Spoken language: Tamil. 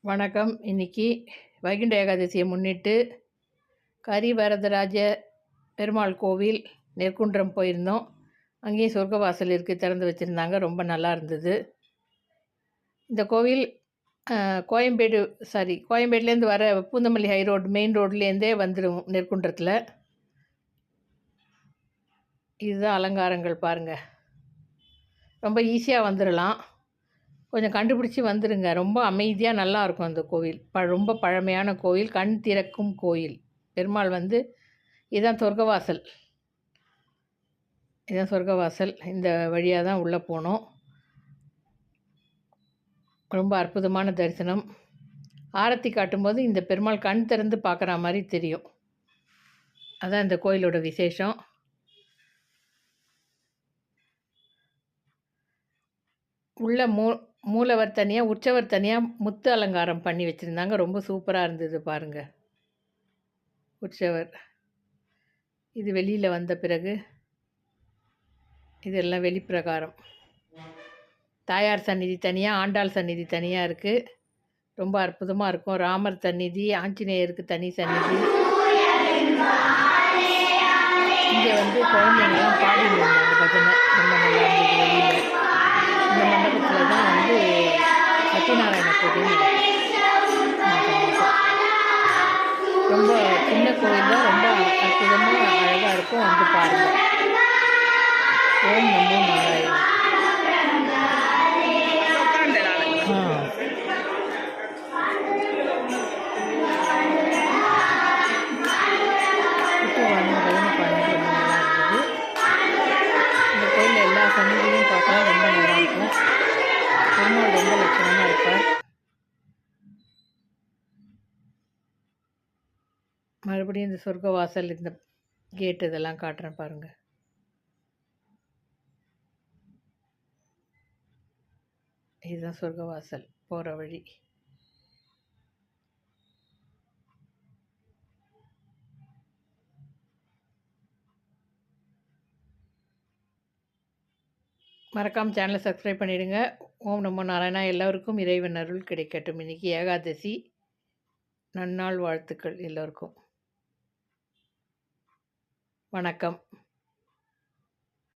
வணக்கம். இன்னைக்கு வைகுண்ட ஏகாதசியை முன்னிட்டு கரிவரதராஜ பெருமாள் கோவில் நெற்குன்றம் போயிருந்தோம். அங்கேயும் சொர்க்கவாசல் இருக்குது, திறந்து வச்சுருந்தாங்க. ரொம்ப நல்லா இருந்தது. இந்த கோவில் கோயம்பேடுலேருந்து வர பூந்தமல்லி ஹை ரோடு மெயின் ரோட்லேருந்தே வந்துடும் நெற்குன்றத்தில். இதுதான் அலங்காரங்கள் பாருங்கள். ரொம்ப ஈஸியாக வந்துடலாம். கொஞ்சம் கண்டுபிடிச்சி வந்துடுங்க. ரொம்ப அமைதியாக நல்லாயிருக்கும் அந்த கோவில். ரொம்ப பழமையான கோவில், கண் திறக்கும் கோயில். பெருமாள் இதுதான் சொர்க்கவாசல். இதுதான் சொர்க்கவாசல். இந்த வழியாக தான் உள்ளே போனோம். ரொம்ப அற்புதமான தரிசனம். ஆரத்தி காட்டும்போது இந்த பெருமாள் கண் திறந்து பார்க்குற மாதிரி தெரியும். அதான் இந்த கோயிலோட விசேஷம். உள்ள மூலவர் தனியாக, உற்சவர் தனியாக முத்து அலங்காரம் பண்ணி வச்சுருந்தாங்க. ரொம்ப சூப்பராக இருந்தது பாருங்கள். உற்சவர் இது வெளியில் வந்த பிறகு இதெல்லாம் வெளிப்பிரகாரம். தாயார் சந்நிதி தனியாக, ஆண்டாள் சந்நிதி தனியாக இருக்குது. ரொம்ப அற்புதமாக இருக்கும். ராமர் சந்நிதி, ஆஞ்சநேயருக்கு தனி சந்நிதி. இங்கே குழந்தைங்கள்லாம் பாடிட்டு இருந்தாங்க பஜனை. ரொம்ப நல்லா இருந்தது. வெளியில் இந்த மண்டபத்தில் தான் சத்யநாராயண பூஜை ரொம்ப சின்ன கோயில் தான். ரொம்ப அற்புதமாக அழகாக இருக்கும். பாருங்கள். ஓம் நமோ நாராயண. இந்த கோயிலில் எல்லா சன்னதியும் பார்க்கலாம். ரொம்ப நல்லாயிருக்கும். பெருமாள் ரொம்ப லட்சணமாக இருப்பார். மறுபடியும் இந்த சொர்க்கவாசல், இந்த கேட் இதெல்லாம் காட்டுறேன் பாருங்கள். இதுதான் சொர்க்கவாசல் போகிற வழி. மறக்காமல் சேனலை சப்ஸ்கிரைப் பண்ணிவிடுங்க. ஓம் நமோ நாராயணா. எல்லோருக்கும் இறைவன் அருள் கிடைக்கட்டும். இன்றைக்கி ஏகாதசி. நன்னாள் வாழ்த்துக்கள் எல்லோருக்கும். வணக்கம்.